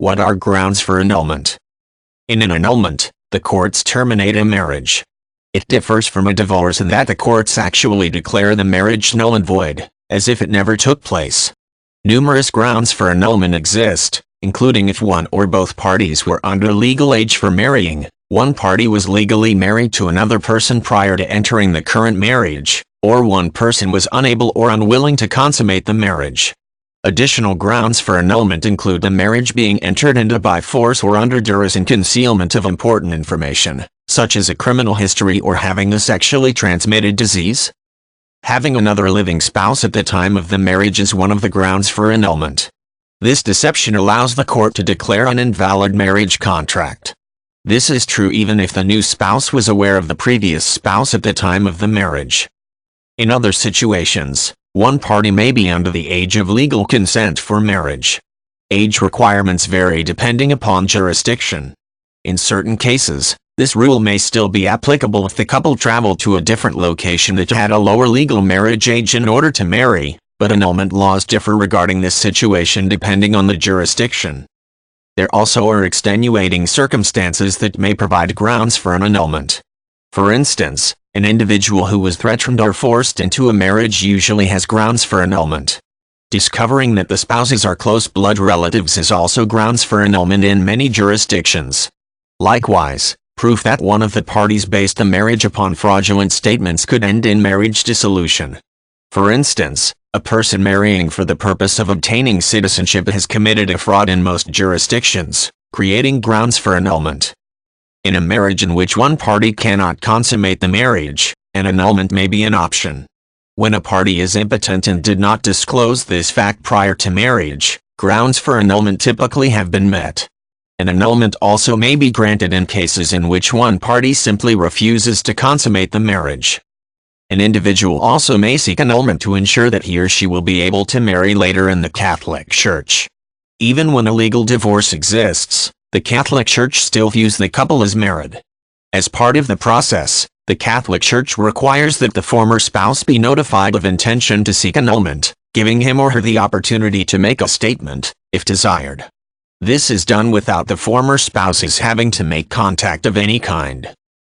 What are grounds for annulment? In an annulment, the courts terminate a marriage. It differs from a divorce in that the courts actually declare the marriage null and void, as if it never took place. Numerous grounds for annulment exist, including if one or both parties were under legal age for marrying, one party was legally married to another person prior to entering the current marriage, or one person was unable or unwilling to consummate the marriage. Additional grounds for annulment include the marriage being entered into by force or under duress and concealment of important information, such as a criminal history or having a sexually transmitted disease. Having another living spouse at the time of the marriage is one of the grounds for annulment. This deception allows the court to declare an invalid marriage contract. This is true even if the new spouse was aware of the previous spouse at the time of the marriage. In other situations, one party may be under the age of legal consent for marriage. Age requirements vary depending upon jurisdiction. In certain cases, this rule may still be applicable if the couple traveled to a different location that had a lower legal marriage age in order to marry, but annulment laws differ regarding this situation depending on the jurisdiction. There also are extenuating circumstances that may provide grounds for an annulment. For instance, an individual who was threatened or forced into a marriage usually has grounds for annulment. Discovering that the spouses are close blood relatives is also grounds for annulment in many jurisdictions. Likewise, proof that one of the parties based the marriage upon fraudulent statements could end in marriage dissolution. For instance, a person marrying for the purpose of obtaining citizenship has committed a fraud in most jurisdictions, creating grounds for annulment. In a marriage in which one party cannot consummate the marriage, an annulment may be an option. When a party is impotent and did not disclose this fact prior to marriage, grounds for annulment typically have been met. An annulment also may be granted in cases in which one party simply refuses to consummate the marriage. An individual also may seek annulment to ensure that he or she will be able to marry later in the Catholic Church. Even when a legal divorce exists, the Catholic Church still views the couple as married. As part of the process, the Catholic Church requires that the former spouse be notified of intention to seek annulment, giving him or her the opportunity to make a statement, if desired. This is done without the former spouses having to make contact of any kind.